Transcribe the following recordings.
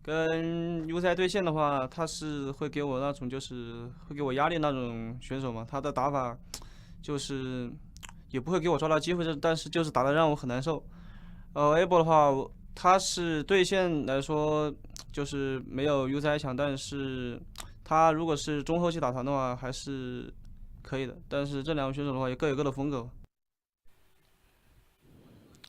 跟 U 赛对线的话，他是会给我那种就是会给我压力那种选手嘛，他的打法就是也不会给我抓到机会，但是就是打得让我很难受。Able 的话，他是对线来说就是没有 U 赛强，但是他如果是中后期打团的话还是可以的。但是这两位选手的话也各有各的风格。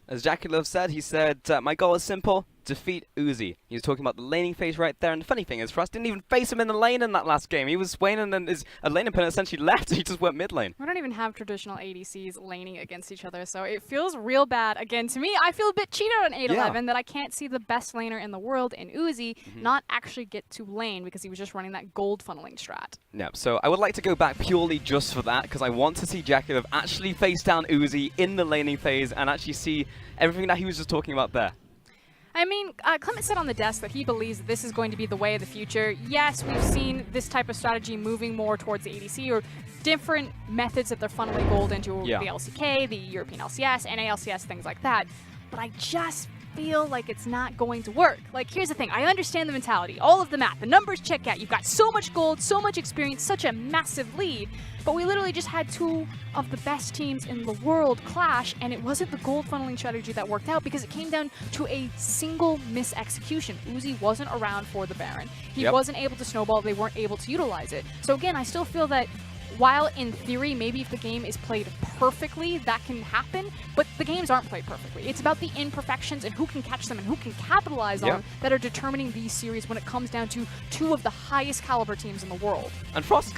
As Jakilov said, he said, my goal is simple, defeat Uzi. He was talking about the laning phase right there, and the funny thing is, Frost didn't even face him in the lane in that last game. He was swaying and then his lane opponent essentially left, he just went mid lane. We don't even have traditional ADCs laning against each other, so it feels real bad. Again, to me, I feel a bit cheated on 8-11 that I can't see the best laner in the world in Uzi not actually get to lane because he was just running that gold funneling strat. Yeah, so I would like to go back purely just for that, because I want to see Jakilov actually face down Uzi in the laning phase and actually see everything that he was just talking about there. I mean, Clement said on the desk that he believes that this is going to be the way of the future. Yes, we've seen this type of strategy moving more towards the ADC or different methods that they're funneling gold into the LCK, the European LCS, NALCS, things like that. But I just feel like it's not going to work. Like, here's the thing. I understand the mentality, all of the math, the numbers check out. You've got so much gold, so much experience, such a massive lead. But we literally just had two of the best teams in the world clash, and it wasn't the gold funneling strategy that worked out because it came down to a single misexecution. Uzi wasn't around for the Baron. He wasn't able to snowball. They weren't able to utilize it. So again, I still feel that while in theory, maybe if the game is played perfectly, that can happen, but the games aren't played perfectly. It's about the imperfections and who can catch them and who can capitalize on that are determining these series when it comes down to two of the highest caliber teams in the world. And Frost,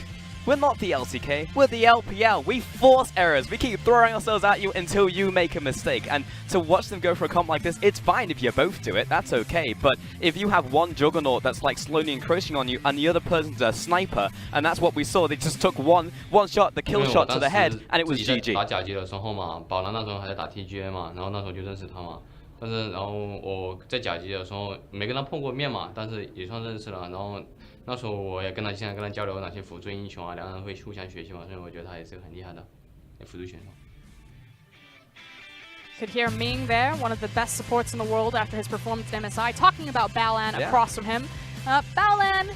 we're not the LCK, we're the LPL. We force errors. We keep throwing ourselves at you until you make a mistake. And to watch them go for a comp like this, it's fine if you both do it, that's okay. But if you have one Juggernaut that's like slowly encroaching on you and the other person's a sniper, and that's what we saw, they just took one shot, the kill shot to the head, and it was GG. 打甲级的时候嘛，宝蓝那时候还在打 TGA 嘛，然后那时候就认识他嘛。但是然后我在甲级的时候没跟他碰过面嘛，但是也算认识了。然后那时候我也现在跟他交流哪些辅助英雄啊，两个人会互相学习嘛，所以我觉得他也是个很厉害的辅助选手。Could hear Ming there, one of the best supports in the world after his performance at MSI, talking about Baolan across from him. Baolan,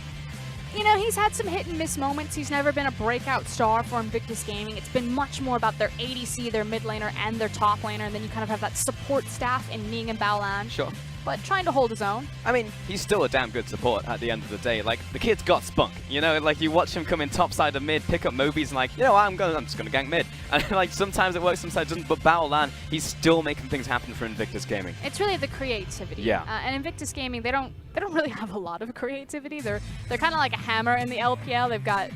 you know, he's had some hit and miss moments. He's never been a breakout star for Invictus Gaming. It's been much more about their ADC, their mid laner, and their top laner, and then you kind of have that support staff in Ming and Baolan. Sure. But trying to hold his own. I mean, he's still a damn good support at the end of the day. Like, the kid's got spunk, you know? Like, you watch him come in topside of mid, pick up Mobies, and like, you know, I'm just gonna gank mid. And like, sometimes it works, sometimes it doesn't, but Baolan, he's still making things happen for Invictus Gaming. It's really the creativity. Yeah. And Invictus Gaming, they don't really have a lot of creativity. They're kind of like a hammer in the LPL.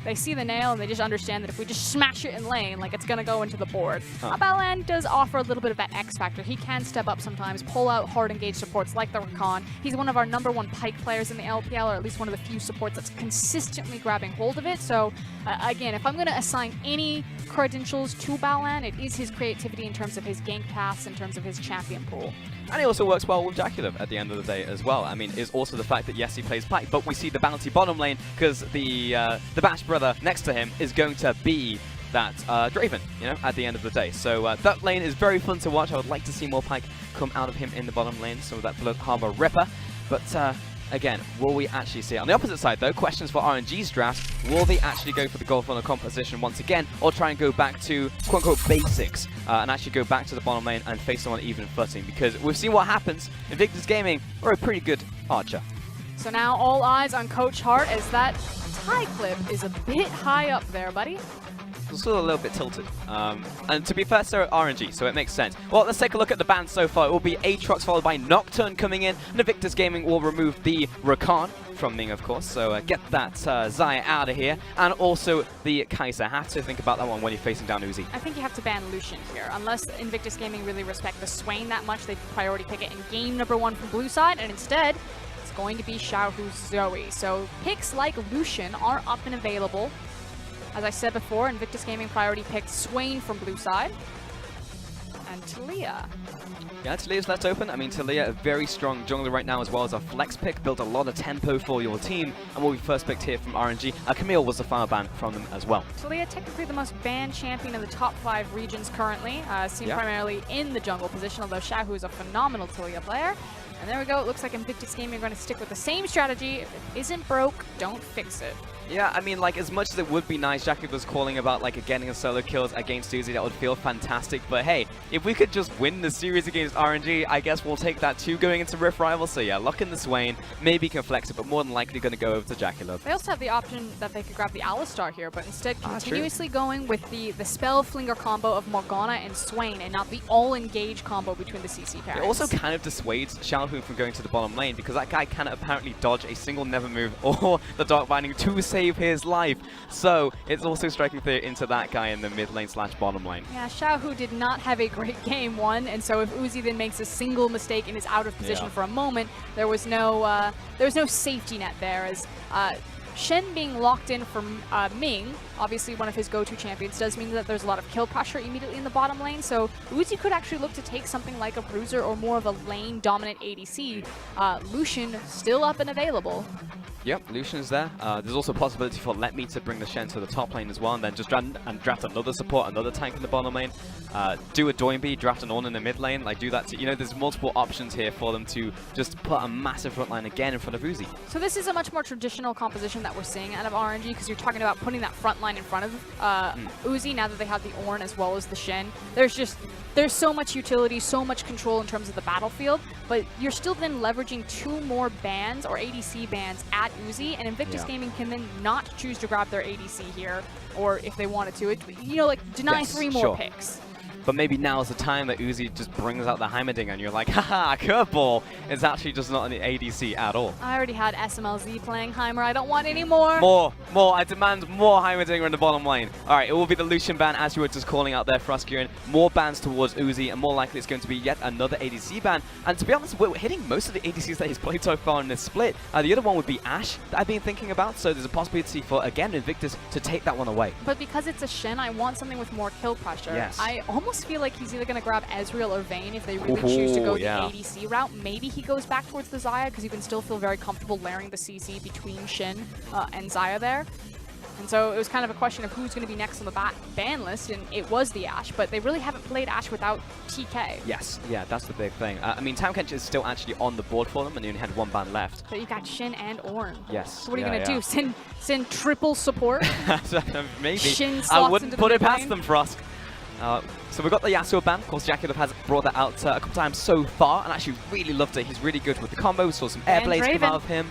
They see the nail and they just understand that if we just smash it in lane, like it's gonna go into the board. Baolan does offer a little bit of that X factor. He can step up sometimes, pull out hard engaged supports like the Rakan. He's one of our #1 Pyke players in the LPL, or at least one of the few supports that's consistently grabbing hold of it. So again, if I'm going to assign any credentials to Baolan, it is his creativity in terms of his gank paths, in terms of his champion pool. And he also works well with Jakilov at the end of the day as well. I mean, it's also the fact that, yes, he plays Pyke, but we see the bounty bottom lane because the Bash brother next to him is going to be that Draven, you know, at the end of the day. So that lane is very fun to watch. I would like to see more Pyke come out of him in the bottom lane, some of that Blood Harbor Ripper. But again, will we actually see it? On the opposite side, though, questions for RNG's draft. Will they actually go for the gold funnel composition once again, or try and go back to quote-unquote basics and actually go back to the bottom lane and face them on even footing? Because we've seen what happens. Invictus Gaming are a pretty good archer. So now all eyes on Coach Hart as that tie clip is a bit high up there, buddy. It's still a little bit tilted. And to be fair, so RNG, so it makes sense. Well, let's take a look at the ban so far. It will be Aatrox followed by Nocturne coming in. And Invictus Gaming will remove the Rakan from Ming, of course. So get that Xayah out of here. And also the Kai'Sa. Have to think about that one when you're facing down Uzi. I think you have to ban Lucian here. Unless Invictus Gaming really respect the Swain that much, they priority pick it in game #1 from blue side. And instead, it's going to be Xiaohu's Zoe. So picks like Lucian are up and available. As I said before, Invictus Gaming priority picked Swain from blue side. And Taliyah. Yeah, Taliyah's left open. I mean, Taliyah, a very strong jungler right now as well as a flex pick. Built a lot of tempo for your team. And will be first picked here from RNG. Camille was the final ban from them as well. Taliyah, technically the most banned champion in the top 5 regions currently. Seen primarily in the jungle position, although Xiaohu is a phenomenal Taliyah player. And there we go. It looks like Invictus Gaming are going to stick with the same strategy. If it isn't broke, don't fix it. Yeah, I mean, like, as much as it would be nice, Jackie was calling about, like, getting a solo kills against Uzi, that would feel fantastic. But hey, if we could just win the series against RNG, I guess we'll take that too going into Rift Rival. So yeah, lock in the Swain, maybe can flex it, but more than likely going to go over to Jackie Love. They also have the option that they could grab the Alistar here, but instead continuously going with the spell flinger combo of Morgana and Swain, and not the all-engage combo between the CC pairings. It also kind of dissuades Xiaohu from going to the bottom lane, because that guy cannot apparently dodge a single never move or the Dark Binding to save his life. So it's also striking fear into that guy in the mid lane / bottom lane. Yeah, Xiaohu did not have a great game one, and so if Uzi then makes a single mistake and is out of position for a moment, there was no safety net there, as Shen being locked in from Ming, obviously one of his go-to champions, does mean that there's a lot of kill pressure immediately in the bottom lane, so Uzi could actually look to take something like a Bruiser or more of a lane-dominant ADC. Lucian still up and available. Yep, Lucian's there. There's also a possibility for Let Me to bring the Shen to the top lane as well, and then just draft another support, another tank in the bottom lane. Do a Doinby, draft an Ornn in the mid lane, like do that. You know, there's multiple options here for them to just put a massive front line again in front of Uzi. So this is a much more traditional composition that we're seeing out of RNG, because you're talking about putting that front line in front of Uzi now that they have the Ornn as well as the Shen. There's so much utility, so much control in terms of the battlefield, but you're still then leveraging 2 more bans or ADC bans at Uzi, and Invictus Gaming can then not choose to grab their ADC here, or if they wanted to, you know, like deny 3 more picks. But maybe now is the time that Uzi just brings out the Heimerdinger and you're like, haha, curveball. It's actually just not an ADC at all. I already had SMLZ playing Heimer. I don't want any more. More. I demand more Heimerdinger in the bottom lane. All right, it will be the Lucian ban, as you were just calling out there, Fruskian. More bans towards Uzi, and more likely it's going to be yet another ADC ban. And to be honest, we're hitting most of the ADCs that he's played so far in this split. The other one would be Ashe that I've been thinking about, so there's a possibility for, again, Invictus to take that one away. But because it's a Shen, I want something with more kill pressure. Yes. I almost feel like he's either going to grab Ezreal or Vayne if they really choose to go the ADC route. Maybe he goes back towards the Xayah, because you can still feel very comfortable layering the CC between Shen and Xayah there. And so it was kind of a question of who's going to be next on the ban list, and it was the Ashe, but they really haven't played Ashe without TK. Yes, yeah, that's the big thing. I mean, Tahm Kench is still actually on the board for them, and they only had 1 ban left. But you got Shen and Ornn. Yes. So what are you going to do? Send triple support? Maybe. Shen I wouldn't put it past them, Frosk. So we've got the Yasuo ban. Of course, Jackie Love has brought that out a couple times so far, and actually really loved it. He's really good with the combos. Saw some air blades come out of him.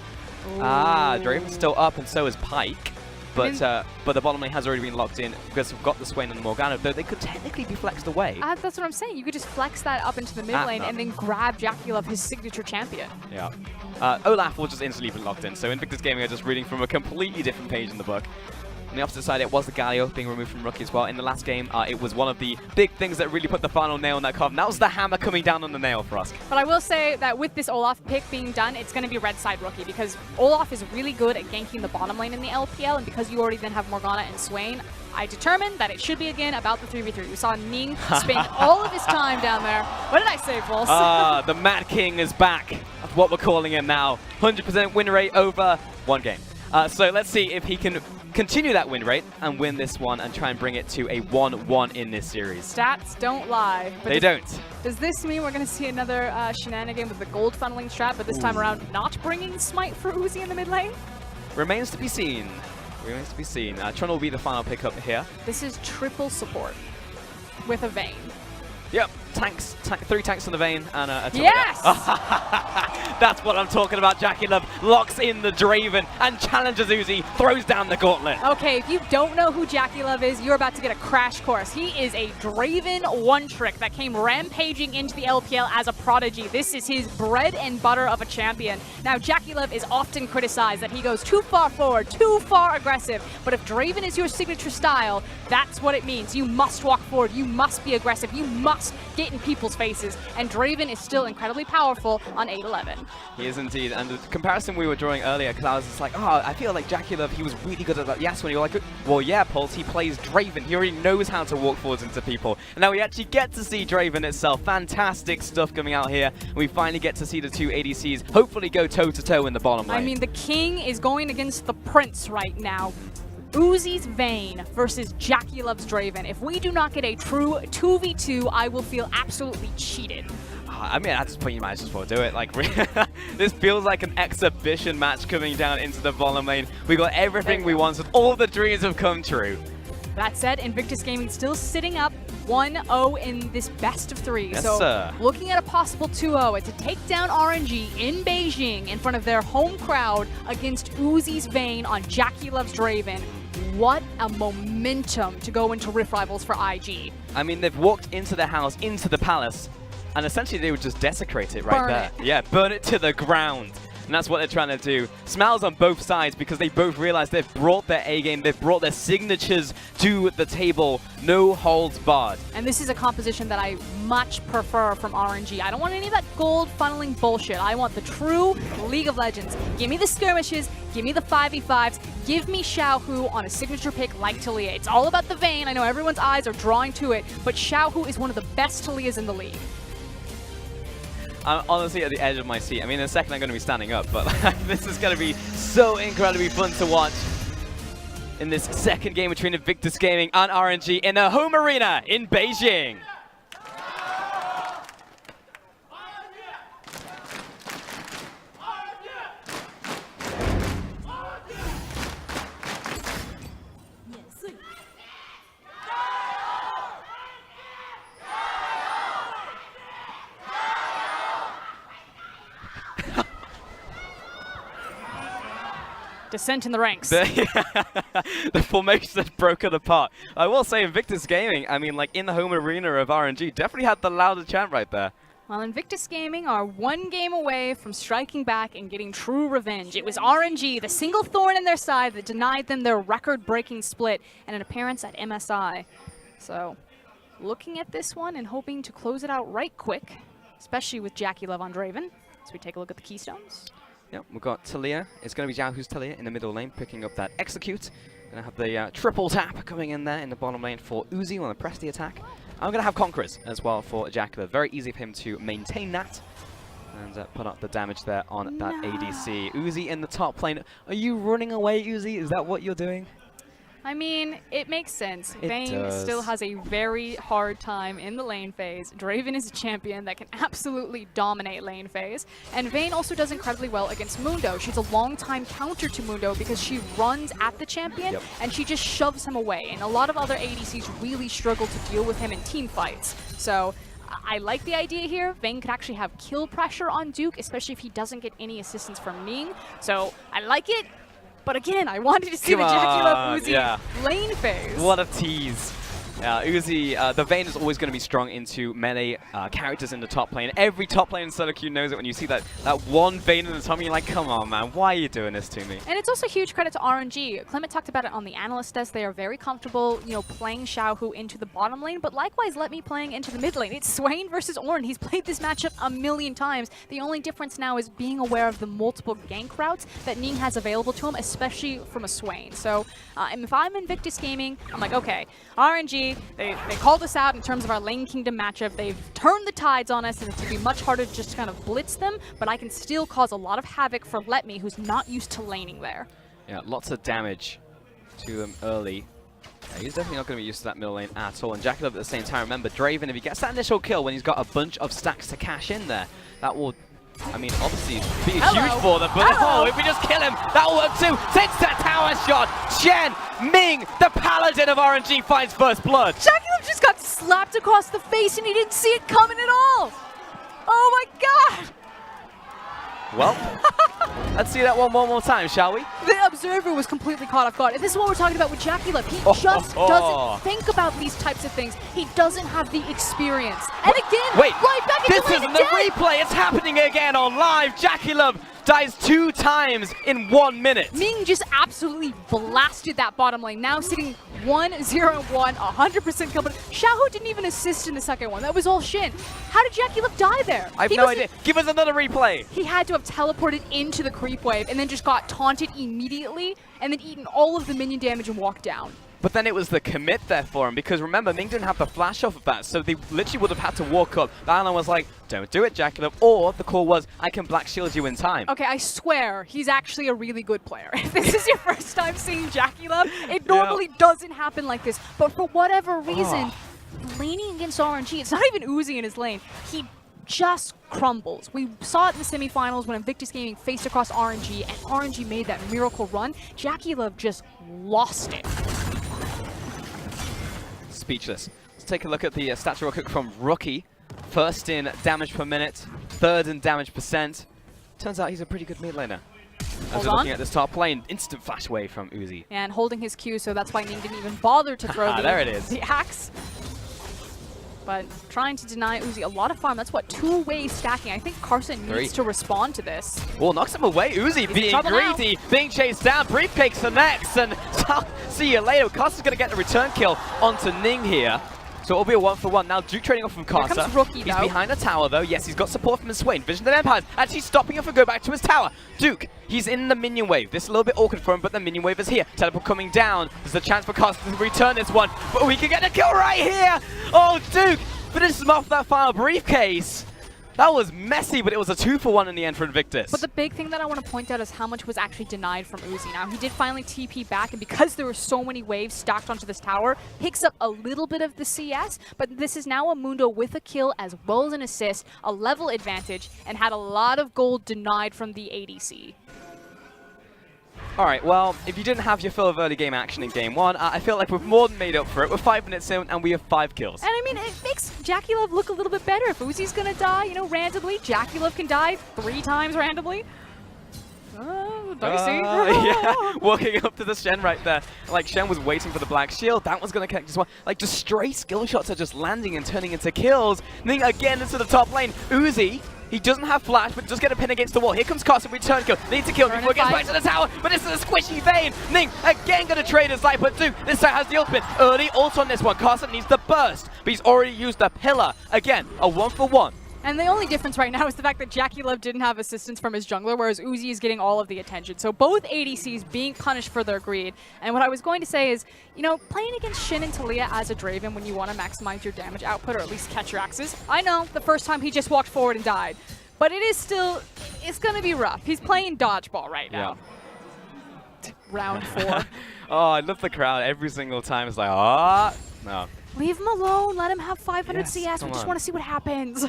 Ooh. Draven's still up, and so is Pyke. But the bottom lane has already been locked in because we've got the Swain and the Morgana, though they could technically be flexed away. That's what I'm saying. You could just flex that up into the mid lane and then grab Jackie Love, his signature champion. Yeah. Olaf will just instantly be locked in, so Invictus Gaming are just reading from a completely different page in the book. On the opposite side, it was the Galio being removed from Rookie as well. In the last game, it was one of the big things that really put the final nail in that coffin. That was the hammer coming down on the nail for us. But I will say that with this Olaf pick being done, it's going to be red side Rookie, because Olaf is really good at ganking the bottom lane in the LPL, and because you already then have Morgana and Swain, I determined that it should be again about the 3v3. We saw Ning spend all of his time down there. What did I say, Pulse? The Mad King is back. That's what we're calling him now. 100% win rate over 1 game. So let's see if he can continue that win rate and win this one and try and bring it to a 1-1 in this series. Stats don't lie. But they don't. Does this mean we're going to see another shenanigan with the gold funneling strat, but this time around not bringing Smite for Uzi in the mid lane? Remains to be seen. Remains to be seen. Tron will be the final pickup here. This is triple support with a Vayne. Yep, 3 tanks on the Vayne and a Yes! That's what I'm talking about. Jackie Love locks in the Draven and challenges Uzi, throws down the gauntlet. Okay, if you don't know who Jackie Love is, you're about to get a crash course. He is a Draven one-trick that came rampaging into the LPL as a prodigy. This is his bread and butter of a champion. Now, Jackie Love is often criticized that he goes too far forward, too far aggressive, but if Draven is your signature style, that's what it means. You must walk forward, you must be aggressive, you must get in people's faces, and Draven is still incredibly powerful on 8-11. He is indeed, and the comparison we were drawing earlier, Klaus is like, oh, I feel like Jackie Love, he was really good at that Yasuo, and you're like, well, yeah, Pulse, he plays Draven, he already knows how to walk forwards into people, and now we actually get to see Draven itself. Fantastic stuff coming out here, and we finally get to see the 2 ADCs hopefully go toe-to-toe in the bottom lane. I mean, the king is going against the prince right now. Uzi's Vayne versus Jackie Love's Draven. If we do not get a true 2v2, I will feel absolutely cheated. I mean, at this point, you might as well do it. Like, this feels like an exhibition match coming down into the bottom lane. We got everything we wanted. All the dreams have come true. That said, Invictus Gaming still sitting up 1-0 in this best of 3. Yes, so sir. looking at a possible 2-0 to take down RNG in Beijing in front of their home crowd against Uzi's Vayne on Jackie Loves Draven. What a momentum to go into Rift Rivals for IG. I mean, they've walked into the house, into the palace, and essentially they would just desecrate it right Burn there. it. Yeah, burn it to the ground. And that's what they're trying to do. Smiles on both sides because they both realize they've brought their A-game, they've brought their signatures to the table. No holds barred. And this is a composition that I much prefer from RNG. I don't want any of that gold funneling bullshit. I want the true League of Legends. Give me the skirmishes, give me the 5v5s, give me Xiaohu on a signature pick like Talia. It's all about the Vayne. I know everyone's eyes are drawing to it, but Xiaohu is one of the best Talias in the league. I'm honestly at the edge of my seat. I mean, in a second I'm going to be standing up, but this is going to be so incredibly fun to watch in this second game between Invictus Gaming and RNG in the home arena in Beijing. Descent in the ranks. The formation has broken apart. I will say Invictus Gaming, I mean, like in the home arena of RNG, definitely had the louder chant right there. Well, Invictus Gaming are one game away from striking back and getting true revenge. It was RNG, the single thorn in their side, that denied them their record-breaking split and an appearance at MSI. So, looking at this one and hoping to close it out right quick, especially with Jackie Love on Draven. So we take a look at the keystones. Yep, we've got Talia. It's going to be Xiaohu's Talia in the middle lane, picking up that execute. Going to have the triple tap coming in there in the bottom lane for Uzi on the press the attack. I'm going to have Conquerors as well for Jackie. Very easy for him to maintain that and put up the damage there on that ADC. Uzi in the top lane. Are you running away, Uzi? Is that what you're doing? I mean, it makes sense. It Vayne does. still has a very hard time in the lane phase. Draven is a champion that can absolutely dominate lane phase. And Vayne also does incredibly well against Mundo. She's a long-time counter to Mundo because she runs at the champion and she just shoves him away. And a lot of other ADCs really struggle to deal with him in team fights. So I like the idea here. Vayne could actually have kill pressure on Duke, especially if he doesn't get any assistance from Ning. So I like it. But again, I wanted to see the Jackie Love Uzi lane phase. What a tease. Uzi, the Vayne is always going to be strong into melee characters in the top lane. Every top lane in solo queue knows it when you see that one Vayne in the top, you're like, come on, man, why are you doing this to me? And it's also huge credit to RNG. Clement talked about it on the analyst desk. They are very comfortable, you know, playing Xiaohu into the bottom lane, but likewise let me playing into the mid lane. It's Swain versus Ornn. He's played this matchup a million times. The only difference now is being aware of the multiple gank routes that Ning has available to him, especially from a Swain. So if I'm Invictus Gaming, I'm like, okay, RNG, they called us out in terms of our lane kingdom matchup. They've turned the tides on us, and it's going to be much harder to just kind of blitz them, but I can still cause a lot of havoc for Let Me, who's not used to laning there. Yeah, lots of damage to them early. Yeah, he's definitely not going to be used to that middle lane at all. And Jackie Love at the same time, remember, Draven, if he gets that initial kill when he's got a bunch of stacks to cash in there, that will, I mean, obviously be huge for them, but if we just kill him, that'll work too. Takes that tower shot. Shen, Ming, the paladin of RNG finds first blood. Jackie Love just got slapped across the face and he didn't see it coming at all. Oh my god. Well, let's see that one more time, shall we? The observer was completely caught off guard. And this is what we're talking about with Jackie Love. He just doesn't think about these types of things. He doesn't have the experience. And again, right back into this isn't the replay. It's happening again on live. Jackie Love dies 2 times in 1 minute. Ming just absolutely blasted that bottom lane. Now sitting 1-0-1, 100% kill. But Xiaohu didn't even assist in the second one. That was all Shin. How did Jackie Love die there? I have no idea. Give us another replay. He had to have teleported into the creep wave and then just got taunted immediately and then eaten all of the minion damage and walked down. But then it was the commit there for him, because remember, Ming didn't have the flash off of that, so they literally would have had to walk up. Balan was like, don't do it, Jackie Love, or the call was, I can black shield you in time. Okay, I swear, he's actually a really good player. If this is your first time seeing Jackie Love, it normally doesn't happen like this. But for whatever reason, laning against RNG, it's not even Uzi in his lane. He just crumbles. We saw it in the semifinals when Invictus Gaming faced across RNG, and RNG made that miracle run. JackeyLove just lost it. Speechless. Let's take a look at the stats real quick from Rookie. First in damage per minute, third in damage percent. Turns out he's a pretty good mid laner. As we're looking at this top lane, instant flash away from Uzi. And holding his Q, so that's why Ning didn't even bother to throw there it is. the axe. But trying to deny Uzi a lot of farm. That's what, two-way stacking. I think Carson needs to respond to this. Well, knocks him away. Uzi being greedy, being chased down. Briefcase the next, and see you later. Carson's going to get the return kill onto Ning here. So it'll be a 1-for-1. Now Duke trading off from Carson. Here comes Rookie, He's though. behind the tower, though. Yes, he's got support from his Swain. Vision of the Empires actually stopping him from going back to his tower. Duke, he's in the minion wave. This is a little bit awkward for him, but the minion wave is here. Teleport coming down. There's a chance for Carson to return this one, but we can get the kill right here. Oh, Duke finishes him off that final briefcase. That was messy, but it was a 2-for-1 in the end for Invictus. But the big thing that I want to point out is how much was actually denied from Uzi. Now, he did finally TP back, and because there were so many waves stacked onto this tower, picks up a little bit of the CS, but this is now a Mundo with a kill as well as an assist, a level advantage, and had a lot of gold denied from the ADC. Alright, well, if you didn't have your fill of early game action in game 1, I feel like we've more than made up for it. We're 5 minutes in, and we have 5 kills. And I mean, it makes JackeyLove look a little bit better. If Uzi's gonna die, you know, randomly, JackeyLove can die 3 times randomly. Dicey. Yeah, walking up to the Shen right there. Like, Shen was waiting for the black shield. That one's going to connect as well. Like, just straight skill shots are just landing and turning into kills. Ning again into the top lane. Uzi, he doesn't have flash, but does get a pin against the wall. Here comes Carson, return kill. Needs to kill before he gets back to the tower, but this is a squishy vein. Ning again going to trade his life, but Duke this time has the ultimate. Early ult on this one. Carson needs the burst, but he's already used the pillar. Again, a 1-for-1. And the only difference right now is the fact that JackeyLove didn't have assistance from his jungler, whereas Uzi is getting all of the attention. So both ADCs being punished for their greed. And what I was going to say is, you know, playing against Shin and Talia as a Draven when you want to maximize your damage output or at least catch your axes. I know, the first time he just walked forward and died. But it is still, it's going to be rough. He's playing dodgeball right now. Yeah. Round 4. Oh, I love the crowd every single time. It's like, ah, no. Leave him alone. Let him have 500 CS. We just want to see what happens.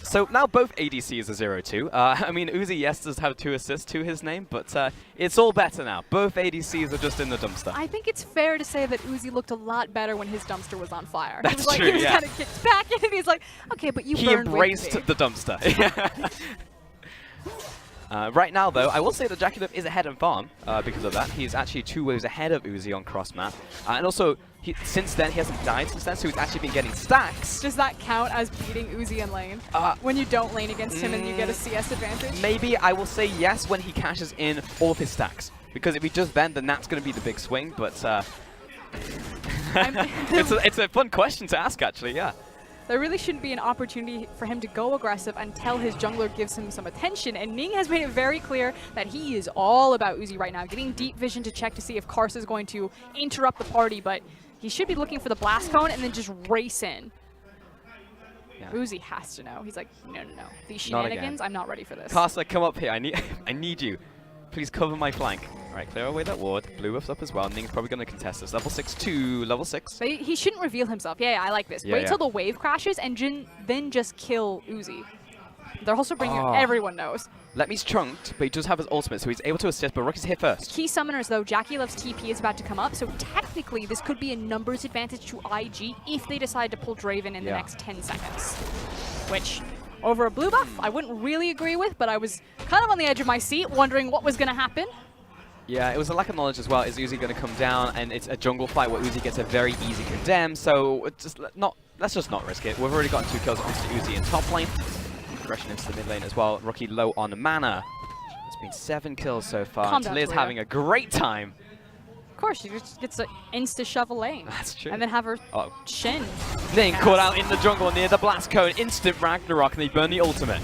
So now both ADCs are 0-2. I mean, Uzi, yes, does have 2 assists to his name, but it's all better now. Both ADCs are just in the dumpster. I think it's fair to say that Uzi looked a lot better when his dumpster was on fire. That's he was like, true, he was kind of kicked back in, and he's like, okay, but you burned embraced with me. the dumpster. Right now, though, I will say that JackeyLove is ahead in farm because of that. He's actually 2 waves ahead of Uzi on cross map. And also, since then, he hasn't died since then, so he's actually been getting stacks. Does that count as beating Uzi in lane? When you don't lane against him and you get a CS advantage? Maybe I will say yes when he cashes in all of his stacks. Because if he does then that's going to be the big swing. But it's a fun question to ask, actually, yeah. There really shouldn't be an opportunity for him to go aggressive until his jungler gives him some attention. And Ning has made it very clear that he is all about Uzi right now, getting deep vision to check to see if Karsa is going to interrupt the party, but he should be looking for the blast cone and then just race in. Yeah. Uzi has to know. He's like, no. These shenanigans, I'm not ready for this. Karsa, come up here. I need you. Please cover my flank. All right, clear away that ward. Blue buffs up as well. Ning's probably going to contest this. Level 6 to level 6. But he shouldn't reveal himself. Yeah, I like this. Wait till the wave crashes and then just kill Uzi. They're also bringing everyone knows. Let-me's trunked, but he does have his ultimate, so he's able to assist, but Rookie's here first. Key summoners, though, JackeyLove's TP is about to come up, so technically this could be a numbers advantage to IG if they decide to pull Draven in the next 10 seconds. Which, over a blue buff, I wouldn't really agree with, but I was kind of on the edge of my seat, wondering what was going to happen. Yeah, it was a lack of knowledge as well. Is Uzi going to come down, and it's a jungle fight where Uzi gets a very easy condemn, so let's just not risk it. We've already gotten 2 kills onto Uzi in top lane. Aggression into the mid lane as well. Rookie low on mana. It's been 7 kills so far. Talia's having a great time. Of course, she just gets to insta-shovel lane. That's true. And then have her Shin. Ning caught out in the jungle near the blast cone. Instant Ragnarok, and they burn the ultimate.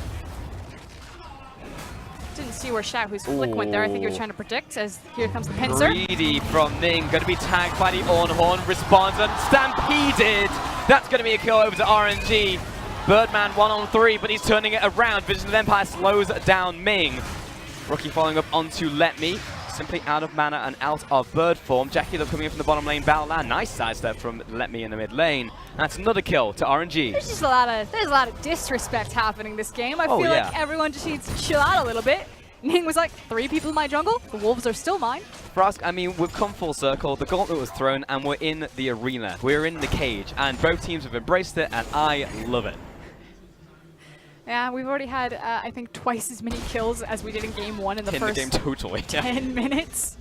Didn't see where Xiaohu's flick went there. I think he was trying to predict as here comes the pincer. Greedy from Ning. Going to be tagged by the Ornhorn. Responds and stampeded. That's going to be a kill over to RNG. Birdman 1-on-3, but he's turning it around. Vision of Empire slows down Ming. Rookie following up onto Let Me. simply out of mana and out of bird form. JackeyLove coming in from the bottom lane, Battleland. Nice sidestep from Let Me in the mid lane. That's another kill to RNG. There's just a lot of disrespect happening this game. I feel like everyone just needs to chill out a little bit. Ning was like, 3 people in my jungle, the wolves are still mine. Frosk, I mean, we've come full circle. The gauntlet was thrown and we're in the arena. We're in the cage and both teams have embraced it and I love it. Yeah, we've already had, I think, twice as many kills as we did in game 1 in the first game totally. 10 minutes.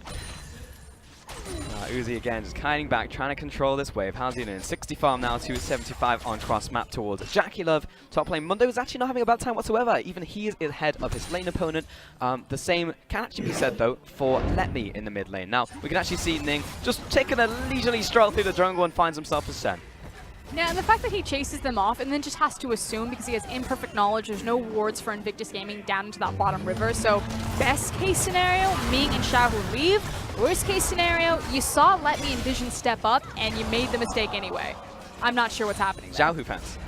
Uzi again just kiting back, trying to control this wave. How's he doing? 60 farm now to 75 on cross map towards JackeyLove. Top lane, Mundo is actually not having a bad time whatsoever. Even he is ahead of his lane opponent. The same can actually be said though for Let Me in the mid lane. Now we can actually see Ning just taking a leisurely stroll through the jungle and finds himself a Sen. Yeah, and the fact that he chases them off and then just has to assume because he has imperfect knowledge, there's no wards for Invictus Gaming down into that bottom river. So best case scenario, Ming and Xiaohu leave. Worst case scenario, you saw Let Me and Vision step up and you made the mistake anyway. I'm not sure what's happening there. Xiaohu fans.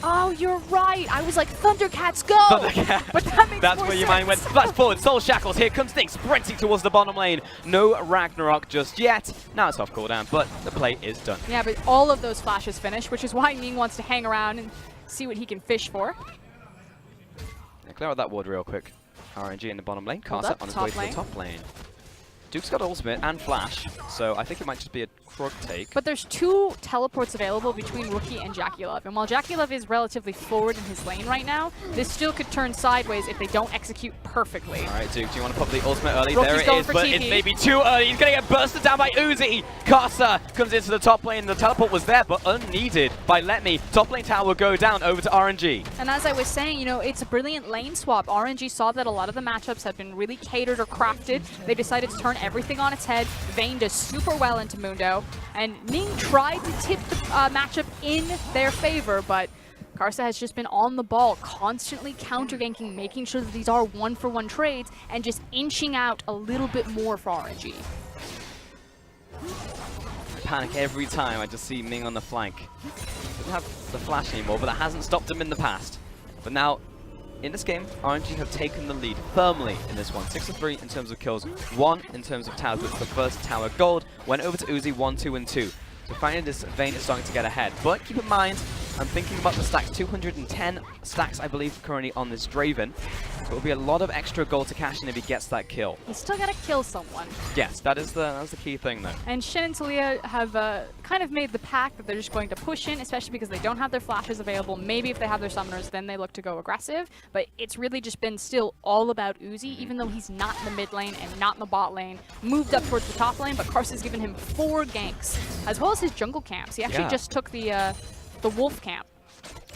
Oh, you're right. I was like, Thundercats, go! Thundercat. But that makes That's more where your sense. mind went. Splash forward, Soul Shackles. Here comes Ning sprinting towards the bottom lane. No Ragnarok just yet. Now it's off cooldown, but the play is done. Yeah, but all of those flashes finish, which is why Ning wants to hang around and see what he can fish for. Yeah, clear out that ward real quick. RNG in the bottom lane. Hold Carsa up, on his top way to lane. the top lane. Duke's got ultimate and flash, so I think it might just be a Krug take. But there's 2 teleports available between Rookie and JackeyLove. And while JackeyLove is relatively forward in his lane right now, this still could turn sideways if they don't execute perfectly. All right, Duke, do you want to pop the ultimate early? Rookie's there it going is, for but TP. it's maybe too early. He's going to get bursted down by Uzi. Carsa comes into the top lane. The teleport was there, but unneeded by Let Me. Top lane tower will go down over to RNG. And as I was saying, you know, it's a brilliant lane swap. RNG saw that a lot of the matchups have been really catered or crafted. They decided to turn everything on its head. Vayne does super well into Mundo. And Ning tried to tip the matchup in their favor, but Carsa has just been on the ball, constantly counter-ganking, making sure that these are 1-for-1 trades, and just inching out a little bit more for RNG. Panic every time I just see Ming on the flank. Doesn't have the flash anymore, but that hasn't stopped him in the past. But now, in this game, RNG have taken the lead firmly in this one. 6-3 in terms of kills, 1 in terms of towers, with the first tower gold. Went over to Uzi 1, 2, and 2. So finally this Vayne is starting to get ahead. But keep in mind, I'm thinking about the stacks. 210 stacks, I believe, currently on this Draven. So it'll be a lot of extra gold to cash in if he gets that kill. He's still got to kill someone. Yes, that's the key thing, though. And Shen and Talia have kind of made the pact that they're just going to push in, especially because they don't have their flashes available. Maybe if they have their summoners, then they look to go aggressive. But it's really just been still all about Uzi, even though he's not in the mid lane and not in the bot lane. Moved up towards the top lane, but Carsa's given him 4 ganks, as well as his jungle camps. He actually just took the wolf camp.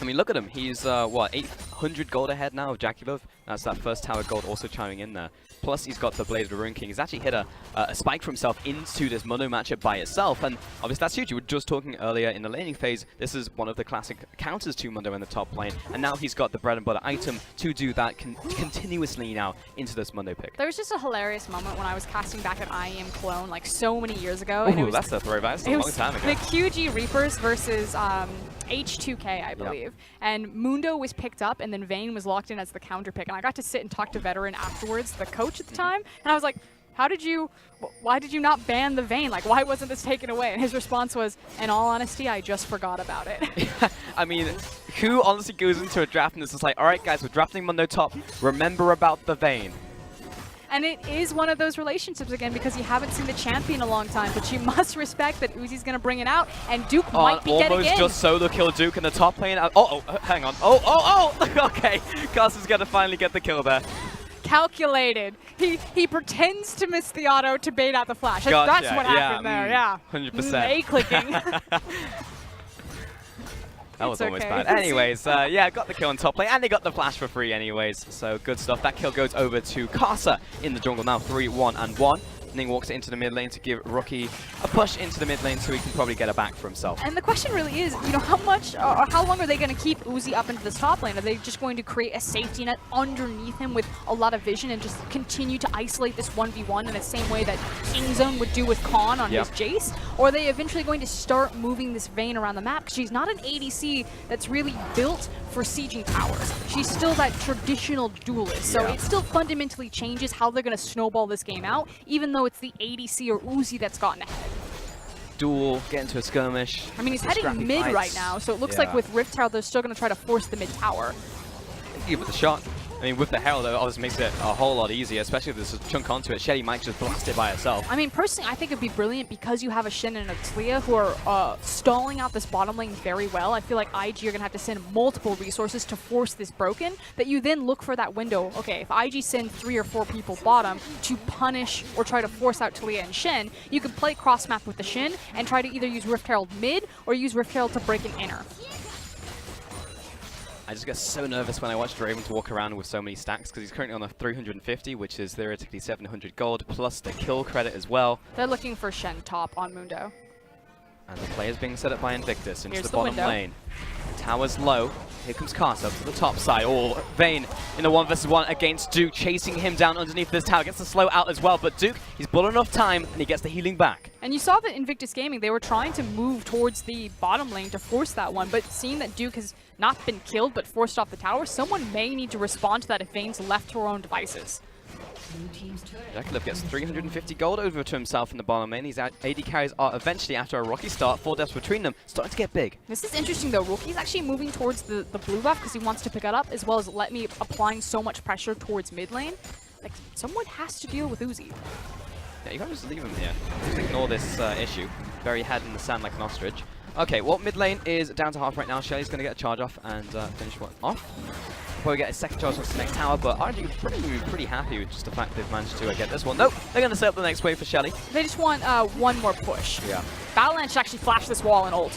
I mean, look at him. He's, what, 800 gold ahead now of JackeyLove. That's that first tower gold also chiming in there. Plus, he's got the Blade of the Rune King. He's actually hit a spike for himself into this Mundo matchup by itself. And obviously, that's huge. You were just talking earlier in the laning phase. This is one of the classic counters to Mundo in the top lane. And now he's got the bread and butter item to do that continuously now into this Mundo pick. There was just a hilarious moment when I was casting back at IEM Clone, like so many years ago. Ooh, that's a throwback. That's a long time ago. The QG Reapers versus H2K, I believe. And Mundo was picked up, and then Vayne was locked in as the counter pick. And I got to sit and talk to Veteran afterwards, the coach at the time, and I was like, why did you not ban the Vayne? Like, why wasn't this taken away? And his response was, in all honesty, I just forgot about it. I mean, who honestly goes into a draft and is just like, all right, guys, we're drafting Mundo top. Remember about the Vayne. And it is one of those relationships again because you haven't seen the champion in a long time, but you must respect that Uzi's going to bring it out, and Duke might be getting in. Almost just solo kill Duke in the top lane. Hang on. Okay, Carsa's going to finally get the kill there. Calculated. He pretends to miss the auto to bait out the flash. Gotcha. That's what happened there, yeah. 100%. A clicking. That was almost okay. bad. Anyways, yeah, got the kill on top lane, and they got the flash for free anyways, so good stuff. That kill goes over to Carsa in the jungle now, 3-1-1. Ning walks into the mid lane to give Rookie a push into the mid lane so he can probably get it back for himself. And the question really is, you know, how much or how long are they going to keep Uzi up into this top lane? Are they just going to create a safety net underneath him with a lot of vision and just continue to isolate this 1v1 in the same way that Kingzone would do with Khan on his Jace? Or are they eventually going to start moving this Vayne around the map? Because she's not an ADC that's really built for sieging towers. She's still that traditional duelist, so it still fundamentally changes how they're going to snowball this game out, even though it's the ADC or Uzi that's gotten ahead. Duel, get into a skirmish. I mean, he's heading mid right now, so it looks like with Rift Tower, they're still going to try to force the mid tower. Give it a shot. I mean, with the Herald, though, obviously makes it a whole lot easier, especially if there's a chunk onto it. Shelly might just blast it by herself. I mean, personally, I think it'd be brilliant because you have a Shin and a Talia who are stalling out this bottom lane very well. I feel like IG are going to have to send multiple resources to force this broken, that you then look for that window. Okay, if IG send 3 or 4 people bottom to punish or try to force out Talia and Shin, you can play cross map with the Shin and try to either use Rift Herald mid or use Rift Herald to break an inner. I just get so nervous when I watch Draven to walk around with so many stacks because he's currently on a 350, which is theoretically 700 gold, plus the kill credit as well. They're looking for Shen top on Mundo. And the player's being set up by Invictus into Here's the bottom window. lane. Tower's low. Here comes Carter to the top side. Oh, Vayne in a 1v1 against Duke, chasing him down underneath this tower. Gets the slow out as well, but Duke, he's bought enough time and he gets the healing back. And you saw that Invictus Gaming, they were trying to move towards the bottom lane to force that one, but seeing that Duke has not been killed but forced off the tower, someone may need to respond to that if Vayne's left to her own devices. Jackalope gets 350 gold over to himself in the bottom lane. These AD carries are eventually, after a rocky start, 4 deaths between them, starting to get big. This is interesting though. Rookie's actually moving towards the blue buff because he wants to pick it up, as well as let me applying so much pressure towards mid lane. Like, someone has to deal with Uzi. Yeah, you can't just leave him here. Just ignore this issue. Bury your head in the sand like an ostrich. Okay, well, mid lane is down to half right now. Shelly's going to get a charge off and finish one off. Probably get a second charge off the next tower, but RNG is pretty happy with just the fact they've managed to get this one. Nope, they're going to set up the next wave for Shelly. They just want one more push. Yeah. Battleland should actually flash this wall and ult.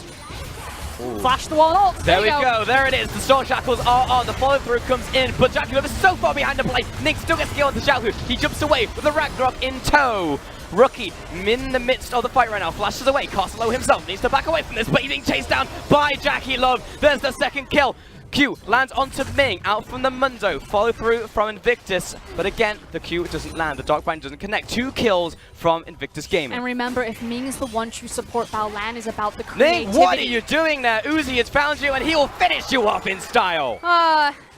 Ooh. Flash the wall and ult. There we go. There it is. The Storm Shackles are on. The follow through comes in, but Jackalope is so far behind the play. Nick still gets to go on the Shackle. He jumps away with the Ragnarok in tow. Rookie in the midst of the fight right now, flashes away. Castelo himself needs to back away from this, but he's being chased down by JackieLove. There's the second kill. Q lands onto Ming, out from the Mundo, follow through from Invictus, but again, the Q doesn't land, the Darkbind doesn't connect. 2 kills from Invictus Gaming. And remember, if Ming is the one to support Baolan, is about the creativity. Ning, what are you doing there? Uzi has found you and he will finish you off in style.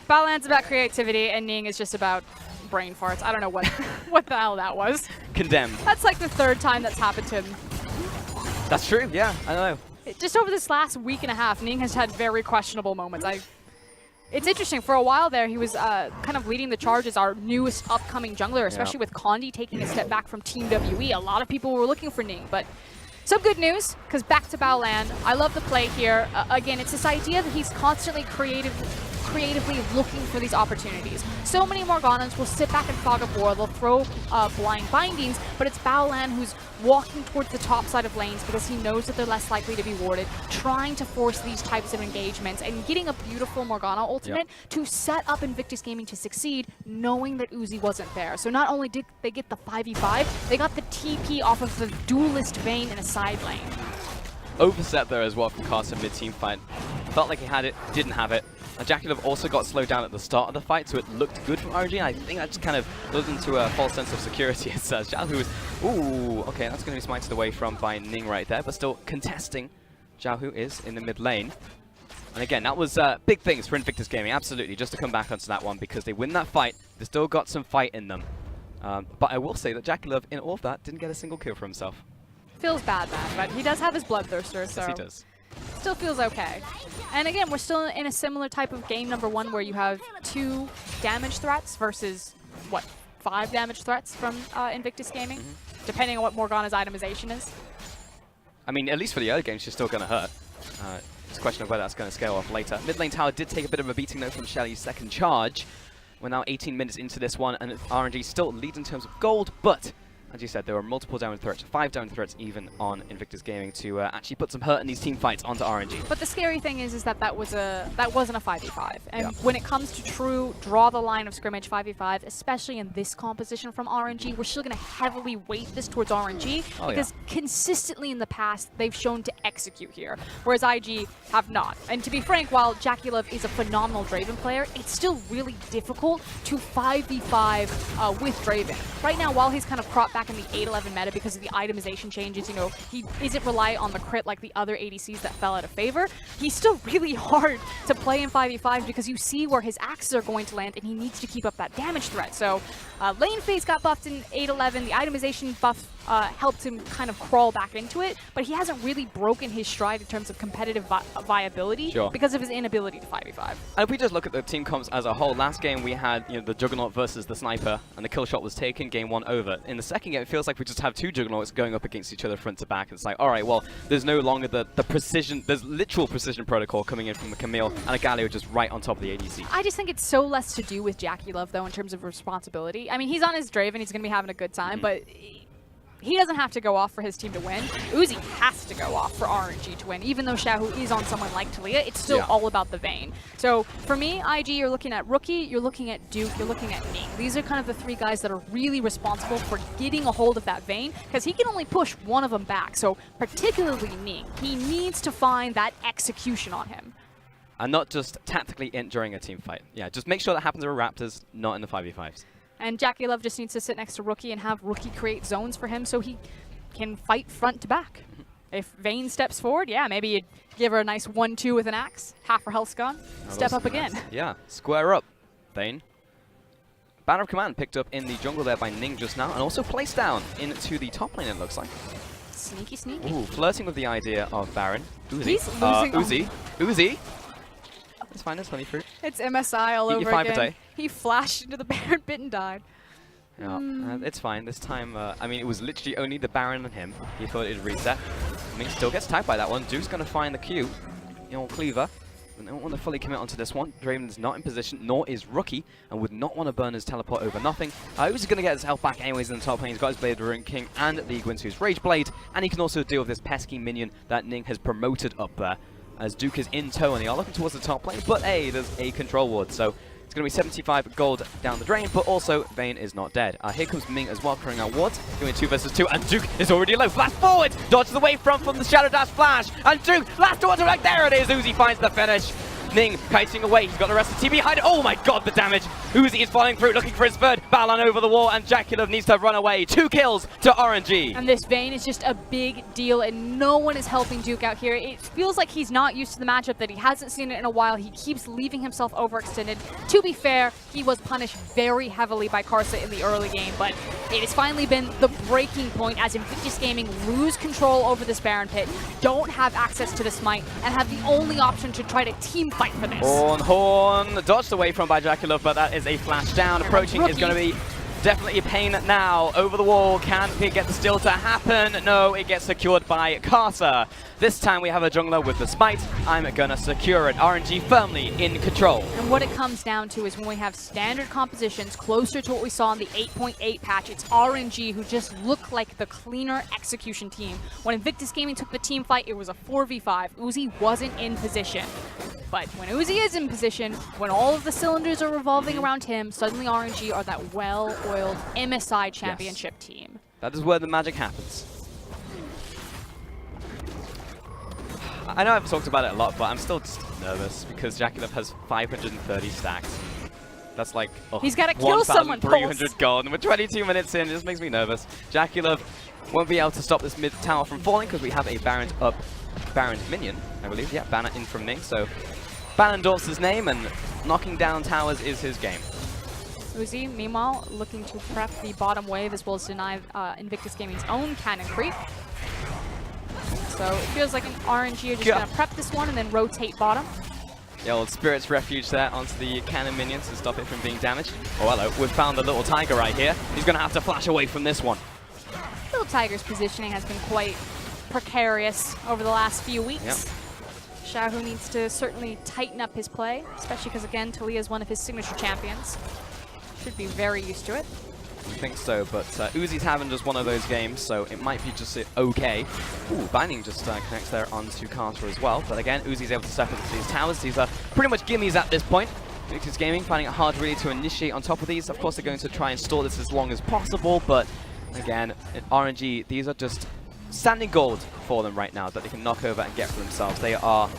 Baolan's about creativity and Ning is just about brain farts. I don't know what what the hell that was. Condemned. That's like the 3rd time that's happened to him. That's true, yeah, I know. Just over this last week and a half, Ning has had very questionable moments. It's interesting, for a while there, he was kind of leading the charge as our newest upcoming jungler, especially with Condi taking a step back from Team WE. A lot of people were looking for Ning, but some good news, because back to Baolan. I love the play here. Again, it's this idea that he's constantly creatively looking for these opportunities. So many Morganas will sit back and Fog of War, they'll throw blind bindings, but it's Baolan who's walking towards the top side of lanes because he knows that they're less likely to be warded, trying to force these types of engagements and getting a beautiful Morgana ultimate to set up Invictus Gaming to succeed, knowing that Uzi wasn't there. So not only did they get the 5v5, they got the TP off of the duelist Vayne in a side lane. Overset there as well from Carson mid-team fight. Felt like he had it, didn't have it. JackieLove also got slowed down at the start of the fight, so it looked good from RNG. I think that just kind of goes into a false sense of security. It says Xiaohu is, ooh, okay, that's going to be smited away from by Ning right there, but still contesting. Xiaohu is in the mid lane. And again, that was big things for Invictus Gaming, absolutely, just to come back onto that one, because they win that fight, they still got some fight in them. But I will say that JackieLove, in all of that, didn't get a single kill for himself. Feels bad, man, but he does have his Bloodthirster, so... Yes, he does. Still feels okay. And again, we're still in a similar type of game, number 1, where you have 2 damage threats versus, what, 5 damage threats from Invictus Gaming, depending on what Morgana's itemization is. I mean, at least for the early game, she's still going to hurt. It's a question of whether that's going to scale off later. Mid lane tower did take a bit of a beating, though, from Shelly's second charge. We're now 18 minutes into this one, and RNG still leads in terms of gold, but... as you said, there were multiple down threats, 5 down threats even on Invictus Gaming to actually put some hurt in these team fights onto RNG. But the scary thing is that wasn't a 5v5. And when it comes to true draw the line of scrimmage 5v5, especially in this composition from RNG, we're still going to heavily weight this towards RNG because consistently in the past they've shown to execute here, whereas IG have not. And to be frank, while JackieLove is a phenomenal Draven player, it's still really difficult to 5v5 with Draven. Right now, while he's kind of cropped back back in the 8-11 meta because of the itemization changes. You know, he isn't reliant on the crit like the other ADCs that fell out of favor. He's still really hard to play in 5v5 because you see where his axes are going to land, and he needs to keep up that damage threat. So lane phase got buffed in 8-11. The itemization buff helped him kind of crawl back into it, but he hasn't really broken his stride in terms of competitive viability because of his inability to 5v5. And if we just look at the team comps as a whole, last game we had the Juggernaut versus the Sniper, and the kill shot was taken, game 1 over. In the second game, it feels like we just have 2 Juggernauts going up against each other front to back. It's like, all right, well, there's no longer the precision, there's literal precision protocol coming in from a Camille and a Galio just right on top of the ADC. I just think it's so less to do with JackeyLove, though, in terms of responsibility. I mean, he's on his Draven, he's going to be having a good time, but he doesn't have to go off for his team to win. Uzi has to go off for RNG to win. Even though Xiaohu is on someone like Talia, it's still all about the Vayne. So for me, IG, you're looking at Rookie, you're looking at Duke, you're looking at Ning. These are kind of the 3 guys that are really responsible for getting a hold of that Vayne, because he can only push one of them back. So particularly Ning, he needs to find that execution on him. And not just tactically during a team fight. Yeah, just make sure that happens with Raptors, not in the 5v5s. And JackeyLove just needs to sit next to Rookie and have Rookie create zones for him so he can fight front to back. If Vayne steps forward, yeah, maybe you'd give her a nice 1-2 with an axe, half her health's gone, step up again. Yeah, square up, Vayne. Banner of Command picked up in the jungle there by Ning just now, and also placed down into the top lane, it looks like. Sneaky, sneaky. Ooh, flirting with the idea of Baron. Uzi. He's losing. Uzi. Uzi. It's fine, it's honey fruit. It's MSI all over again. He flashed into the Baron pit and died. Yeah, it's fine. This time, I mean, it was literally only the Baron and him. He thought it'd reset. Ming still gets tagged by that one. Duke's going to find the Q. Cleaver. They don't want to fully commit onto this one. Draven's not in position, nor is Rookie, and would not want to burn his teleport over nothing. Uzi's going to get his health back anyways in the top lane. He's got his Blade of Ruin King and the Gwynsu's Rage Blade, and he can also deal with this pesky minion that Ning has promoted up there. As Duke is in tow, and they are looking towards the top lane, but there's a control ward, so it's going to be 75 gold down the drain, but also Vayne is not dead. Here comes Ming as well, clearing out wards, doing 2 versus 2, and Duke is already low. Flash forward, dodges away from the Shadow Dash flash, and Duke, last towards right there it is. Uzi finds the finish. Ning kiting away, he's got the rest of the team behind it. Oh my god, the damage. Uzi is falling through, looking for his third. Balan over the wall, and JackeyLove needs to run away. 2 kills to RNG. And this Vayne is just a big deal, and no one is helping Duke out here. It feels like he's not used to the matchup, that he hasn't seen it in a while. He keeps leaving himself overextended. To be fair, he was punished very heavily by Karsa in the early game, but it has finally been the breaking point as Invictus Gaming lose control over this Baron pit, don't have access to the smite, and have the only option to try to team fight for this. Horn dodged away from by JackeyLove, but that is a flash down. Approaching is going to be definitely a pain now. Over the wall, can he get the steal to happen? No, it gets secured by Karsa. This time we have a jungler with the smite. I'm gonna secure it. RNG firmly in control. And what it comes down to is when we have standard compositions closer to what we saw in the 8.8 patch, it's RNG who just look like the cleaner execution team. When Invictus Gaming took the team fight, it was a 4v5. Uzi wasn't in position. But when Uzi is in position, when all of the cylinders are revolving around him, suddenly RNG are that well-oiled MSI championship team. That is where the magic happens. I know I've talked about it a lot, but I'm still just nervous because JackeyLove has 530 stacks. That's like he's got to kill someone. 300 gold, and we're 22 minutes in. It just makes me nervous. JackeyLove won't be able to stop this mid tower from falling because we have a Baron up, Baron minion, I believe. Yeah, Banner in from Ning. So Baron endorses his name, and knocking down towers is his game. Uzi, meanwhile, looking to prep the bottom wave as well as deny Invictus Gaming's own cannon creep. So it feels like an RNG are just going to prep this one and then rotate bottom. Yeah, old Spirit's Refuge there onto the cannon minions to stop it from being damaged. Oh, hello. We've found the little tiger right here. He's going to have to flash away from this one. Little Tiger's positioning has been quite precarious over the last few weeks. Yep. Xiaohu needs to certainly tighten up his play, especially because, again, Talia is one of his signature champions. Should be very used to it. I think so, but Uzi's having just one of those games, so it might be just okay. Ooh, Binding just connects there onto Carter as well, but again, Uzi's able to step into these towers. These are pretty much gimmies at this point. Invictus Gaming finding it hard really to initiate on top of these. Of course, they're going to try and store this as long as possible, but again, in RNG, these are just standing gold for them right now that they can knock over and get for themselves. They are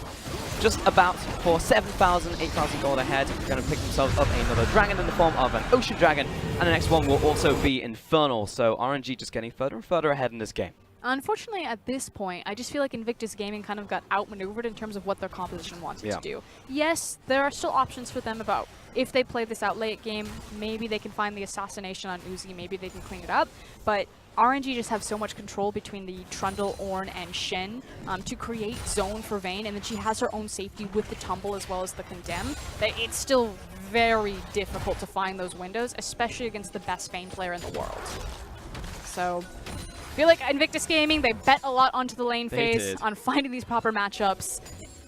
just about for 7,000, 8,000 gold ahead. Going to pick themselves up another dragon in the form of an Ocean Dragon, and the next one will also be Infernal. So RNG just getting further and further ahead in this game. Unfortunately, at this point, I just feel like Invictus Gaming kind of got outmaneuvered in terms of what their composition wanted to do. Yes, there are still options for them about if they play this out late game, maybe they can find the assassination on Uzi, maybe they can clean it up, but RNG just have so much control between the Trundle, Ornn, and Shen to create zone for Vayne, and then she has her own safety with the Tumble as well as the Condemn, that it's still very difficult to find those windows, especially against the best Vayne player in the world. So I feel like Invictus Gaming, they bet a lot onto the lane phase, on finding these proper matchups.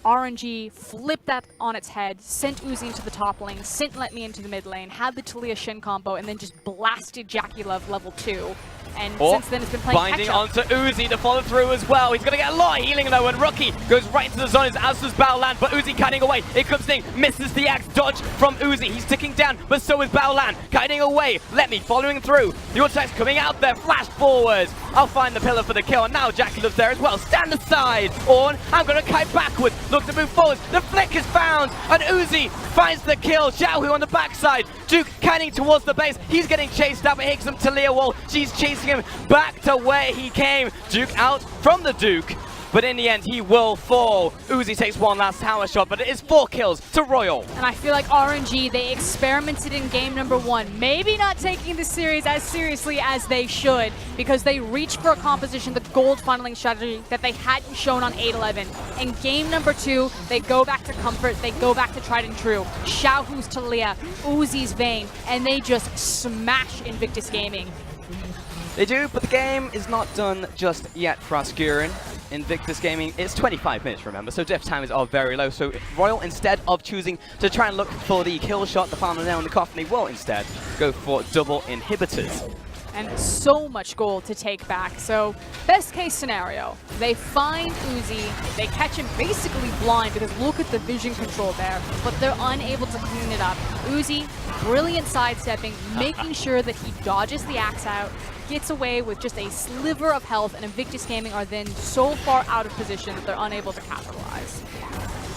RNG flipped that on its head, sent Uzi into the top lane, sent Let Me into the mid lane, had the Talia Shin combo, and then just blasted Jackie Love level 2. And since then, it's been playing binding onto Uzi to follow through as well. He's going to get a lot of healing though, and Rookie goes right into the zones, as does Baolan, but Uzi kiting away. Here comes Ning, misses the axe, dodge from Uzi. He's ticking down, but so is Baolan, kiting away. Let Me following through. The Autox coming out there, flash forwards. I'll find the pillar for the kill, and now Jackie Love's there as well. Stand aside, Ornn. I'm going to kite backwards, look to move forwards. The flick is found, and Uzi finds the kill. Xiaohu on the backside. Duke kiting towards the base. He's getting chased out, but here comes Talia Wall. She's chasing him back to where he came. Duke out from the Duke, but in the end he will fall. Uzi takes one last tower shot, but it is 4 kills to Royal. And I feel like RNG, they experimented in game number 1, maybe not taking the series as seriously as they should, because they reached for a composition, the gold funneling strategy that they hadn't shown on 8-11. In game number 2, they go back to comfort, they go back to tried and true. Xiaohu's Talia, Uzi's Vayne, and they just smash Invictus Gaming. They do, but the game is not done just yet for Ascurin. Invictus Gaming, it's 25 minutes, remember, so death times are very low. So Royal, instead of choosing to try and look for the kill shot, the final nail in the coffin, they will instead go for double inhibitors. And so much gold to take back. So best case scenario, they find Uzi, they catch him basically blind because look at the vision control there, but they're unable to clean it up. Uzi, brilliant sidestepping, making sure that he dodges the axe out, gets away with just a sliver of health, and Invictus Gaming are then so far out of position that they're unable to capitalize.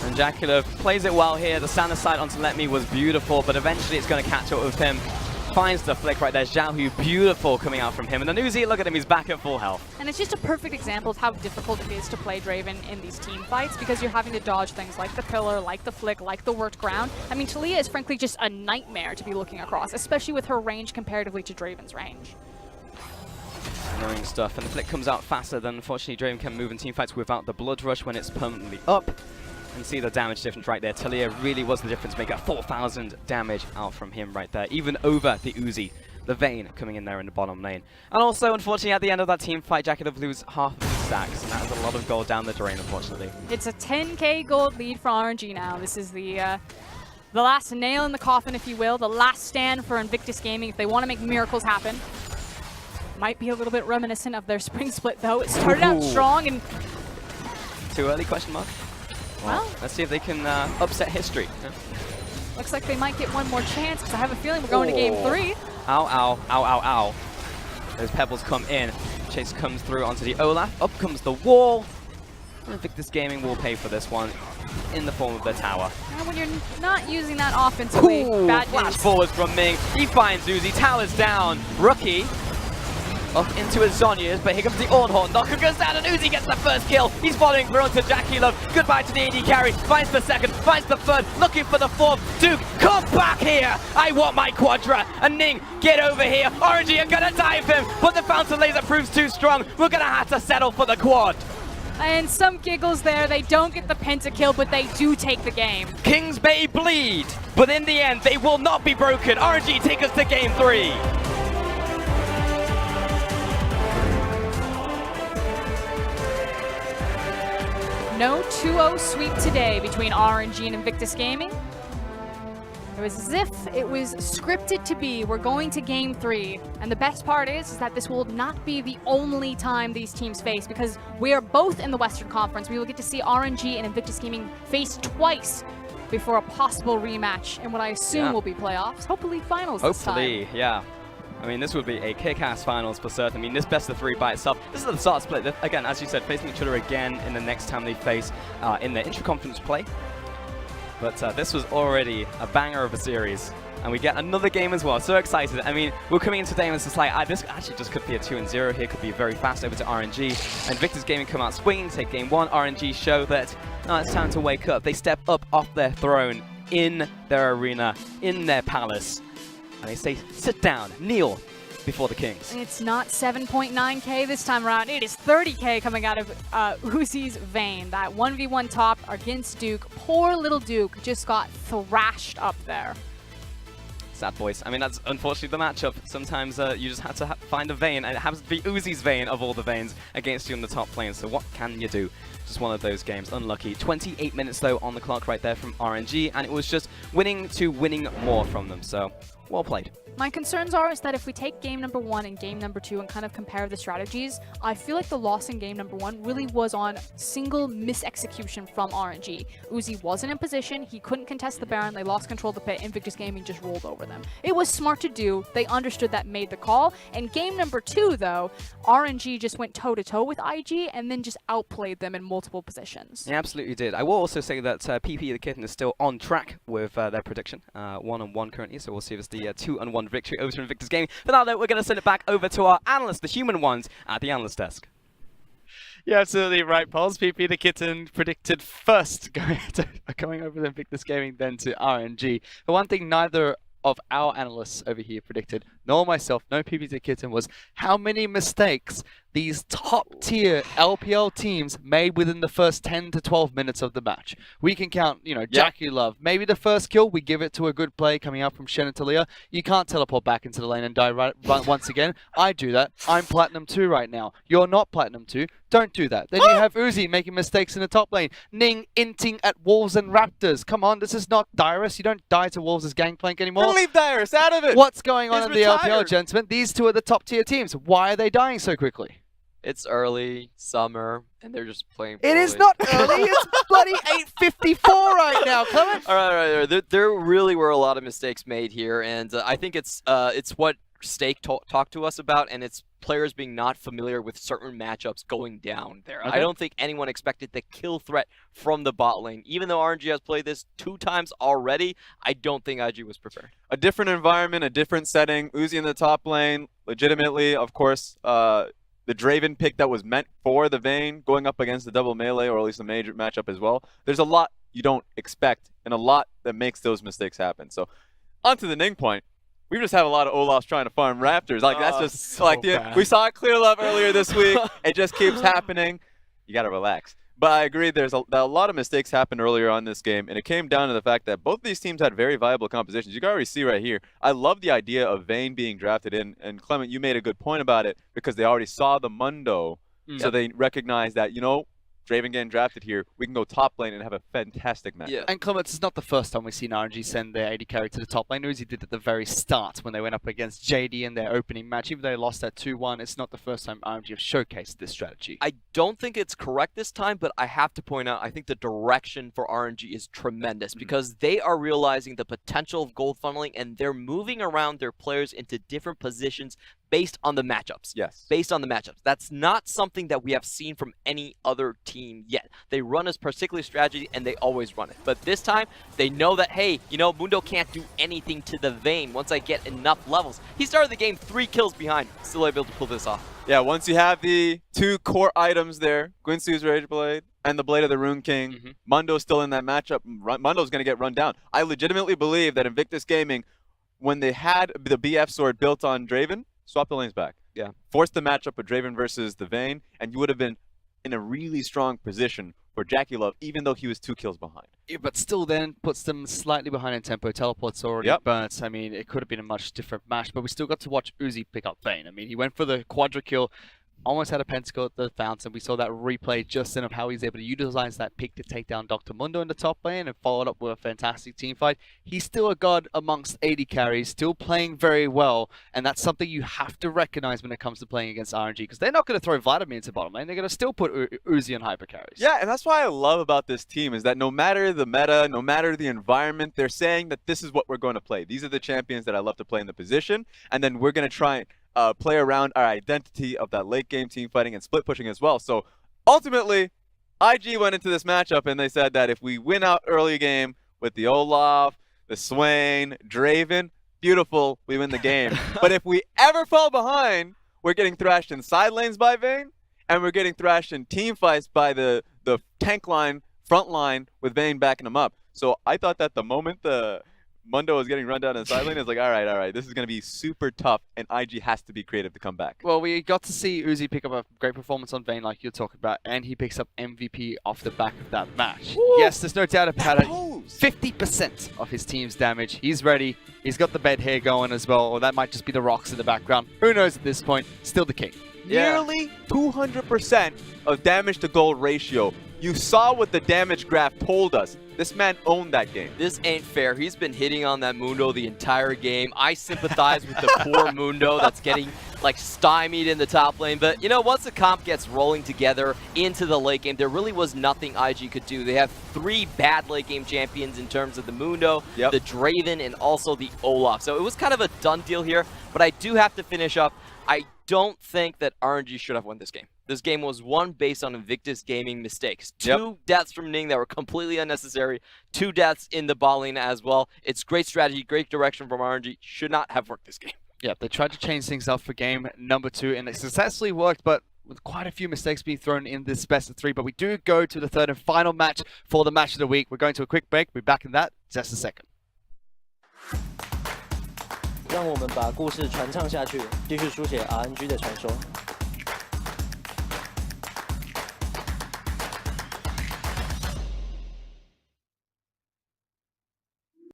And Jackie Love plays it well here. The stand aside onto Let Me was beautiful, but eventually it's going to catch up with him. Finds the flick right there. Xiaohu, beautiful coming out from him. And then Uzi, look at him, he's back at full health. And it's just a perfect example of how difficult it is to play Draven in these team fights, because you're having to dodge things like the pillar, like the flick, like the worked ground. I mean, Talia is frankly just a nightmare to be looking across, especially with her range comparatively to Draven's range. Annoying stuff, and the flick comes out faster than unfortunately Draven can move in team fights without the blood rush when it's permanently up. And see the damage difference right there. Talia really was the difference maker. 4,000 damage out from him right there, even over the Uzi. The Vayne coming in there in the bottom lane. And also, unfortunately, at the end of that team fight, Jackie Love lose half of his stacks, and that is a lot of gold down the drain, unfortunately. It's a 10k gold lead for RNG now. This is the last nail in the coffin, if you will, the last stand for Invictus Gaming if they want to make miracles happen. Might be a little bit reminiscent of their spring split, though. It started out strong and... Too early, question mark? Well, let's see if they can upset history. Looks like they might get one more chance, because I have a feeling we're going to game 3. Ow, ow, ow, ow, ow. Those pebbles come in. Chase comes through onto the Olaf. Up comes the wall. Invictus Gaming will pay for this one in the form of their tower. And when you're not using that offensively, bad flash news. forwards from Ming. He finds Uzi. Tower's down. Rookie up into his Zhonya's, but here comes the Ornn. Knocker goes down and Uzi gets the first kill. He's following through onto Jackie Love. Goodbye to the AD carry. Finds the second, finds the third, looking for the fourth. Duke, come back here. I want my Quadra. And Ning, get over here. RNG are gonna dive him, but the Fountain Laser proves too strong. We're gonna have to settle for the quad. And some giggles there. They don't get the pentakill, but they do take the game. Kings may bleed, but in the end, they will not be broken. RNG take us to game 3. No 2-0 sweep today between RNG and Invictus Gaming. It was as if it was scripted to be. We're going to game 3. And the best part is that this will not be the only time these teams face, because we are both in the Western Conference. We will get to see RNG and Invictus Gaming face twice before a possible rematch in what I assume will be playoffs. Hopefully finals this time. Hopefully, yeah. I mean, this would be a kick-ass finals for certain. I mean, this best of 3 by itself. This is the start split. Again, as you said, facing each other again in the next time they face in the intra-conference play. But this was already a banger of a series. And we get another game as well. So excited. I mean, we're coming into today and it's just like, this actually just could be a 2-0 here. Could be very fast over to RNG. And Invictus Gaming come out swinging, take game one. RNG show that, it's time to wake up. They step up off their throne in their arena, in their palace. And they say, sit down, kneel before the kings. It's not 7.9k this time around. It is 30k coming out of Uzi's Vayne. That 1v1 top against Duke. Poor little Duke just got thrashed up there. Sad boys. I mean, that's unfortunately the matchup. Sometimes you just have to find a Vayne, and it happens to be Uzi's Vayne of all the Vaynes against you in the top lane. So what can you do? Just one of those games. Unlucky. 28 minutes, though, on the clock right there from RNG, and it was just winning to winning more from them. So, well played. My concerns are is that if we take game number 1 and game number 2 and kind of compare the strategies, I feel like the loss in game number 1 really was on single misexecution from RNG. Uzi wasn't in position, he couldn't contest the Baron, they lost control of the pit, Invictus Gaming just rolled over them. It was smart to do, they understood that, made the call. And game number 2 though, RNG just went toe-to-toe with IG and then just outplayed them in multiple positions. He absolutely did. I will also say that PP the Kitten is still on track with their prediction. 1-1 currently, so we'll see if it's the 2-1 victory over to Invictus Gaming. For now, though, we're going to send it back over to our analysts, the human ones, at the analyst desk. Yeah, absolutely right, Pols. PP the Kitten predicted first going over to Invictus Gaming, then to RNG. But one thing neither of our analysts over here predicted, nor myself, no PP the Kitten, was how many mistakes these top-tier LPL teams made within the first 10 to 12 minutes of the match. We can count, Jackie Love. Maybe the first kill, we give it to a good play coming out from Shen and Talia. You can't teleport back into the lane and die once again. I do that. I'm Platinum 2 right now. You're not Platinum 2. Don't do that. Then you have Uzi making mistakes in the top lane. Ning inting at Wolves and Raptors. Come on, this is not Dyrus. You don't die to Wolves' gangplank anymore. Don't leave Dyrus out of it. What's going on in He's the retired. LPL, gentlemen? These two are the top-tier teams. Why are they dying so quickly? It's early summer, and they're just playing. It is poorly. not early. It's bloody 8:54 right now, Clement. All right. There really were a lot of mistakes made here, and I think it's what Stake talked to us about, and it's players being not familiar with certain matchups going down there. Okay. I don't think anyone expected the kill threat from the bot lane. Even though RNG has played this 2 times already, I don't think IG was prepared. A different environment, a different setting. Uzi in the top lane, legitimately, of course, the Draven pick that was meant for the Vayne, going up against the double melee, or at least a major matchup as well. There's a lot you don't expect, and a lot that makes those mistakes happen. So, on to the Ning point. We just have a lot of Olafs trying to farm Raptors. Like, that's just so like bad. we saw it clear love earlier this week. It just keeps happening. You gotta relax. But I agree, there's a lot of mistakes happened earlier on this game, and it came down to the fact that both these teams had very viable compositions. You can already see right here. I love the idea of Vayne being drafted in, and Clement, you made a good point about it, because they already saw the Mundo, so they recognized that, Draven getting drafted here, we can go top lane and have a fantastic match. Yeah. And Clements, it's not the first time we've seen RNG send their AD carry to the top lane. Uzi did at the very start when they went up against JD in their opening match. Even though they lost that 2-1, it's not the first time RNG have showcased this strategy. I don't think it's correct this time, but I have to point out, I think the direction for RNG is tremendous because they are realizing the potential of gold funneling, and they're moving around their players into different positions based on the matchups. Yes. Based on the matchups. That's not something that we have seen from any other team yet. They run this particular strategy, and they always run it. But this time, they know that, hey, Mundo can't do anything to the Vayne once I get enough levels. He started the game 3 kills behind, still able to pull this off. Yeah, once you have the 2 core items there, Guinsoo's Rage Blade and the Blade of the Rune King, Mundo's still in that matchup. Mundo's going to get run down. I legitimately believe that Invictus Gaming, when they had the BF sword built on Draven, swap the lanes back. Yeah. Force the matchup of Draven versus the Vayne, and you would have been in a really strong position for Jackie Love, even though he was 2 kills behind. Yeah, but still then puts them slightly behind in tempo. Teleport's already burnt. I mean, it could have been a much different match, but we still got to watch Uzi pick up Vayne. I mean, he went for the quadra kill, almost had a pentakill at the fountain. We saw that replay just then of how he's able to utilize that pick to take down Dr. Mundo in the top lane and followed up with a fantastic team fight. He's still a god amongst AD carries, still playing very well, and that's something you have to recognize when it comes to playing against RNG, because they're not going to throw Vladimir into bottom lane. They're going to still put Uzi on hyper carries. Yeah, and that's why I love about this team is that no matter the meta, no matter the environment, they're saying that this is what we're going to play. These are the champions that I love to play in the position, and then we're going to try and play around our identity of that late game team fighting and split pushing as well. So ultimately, IG went into this matchup and they said that if we win out early game, with the Olaf, the Swain, Draven. Beautiful, we win the game. But if we ever fall behind, we're getting thrashed in side lanes by Vayne, and we're getting thrashed in team fights by the tank line, front line, with Vayne backing them up. So I thought that the moment the Mundo was getting run down in side lane, it's like, all right, this is going to be super tough, and IG has to be creative to come back. Well, we got to see Uzi pick up a great performance on Vayne, like you're talking about, and he picks up MVP off the back of that match. Woo! Yes, there's no doubt about it. 50% of his team's damage. He's ready. He's got the bed hair going as well, or that might just be the rocks in the background. Who knows at this point? Still the king. Nearly 200% of damage to gold ratio. You saw what the damage graph told us. This man owned that game. This ain't fair. He's been hitting on that Mundo the entire game. I sympathize with the poor Mundo that's getting like stymied in the top lane. But you know, once the comp gets rolling together into the late game, there really was nothing IG could do. They have 3 bad late game champions in terms of the Mundo, the Draven, and also the Olaf. So it was kind of a done deal here. But I do have to finish up. I don't think that RNG should have won this game. This game was won based on Invictus gaming mistakes. 2 deaths from Ning that were completely unnecessary. 2 deaths in the bot lane as well. It's great strategy, great direction from RNG. Should not have worked this game. Yeah, they tried to change things up for game number 2, and it successfully worked, but with quite a few mistakes being thrown in this best of 3. But we do go to the 3rd and final match for the match of the week. We're going to a quick break. We'll be back in that just a second. 让我们把故事传唱下去，继续书写 RNG 的传说。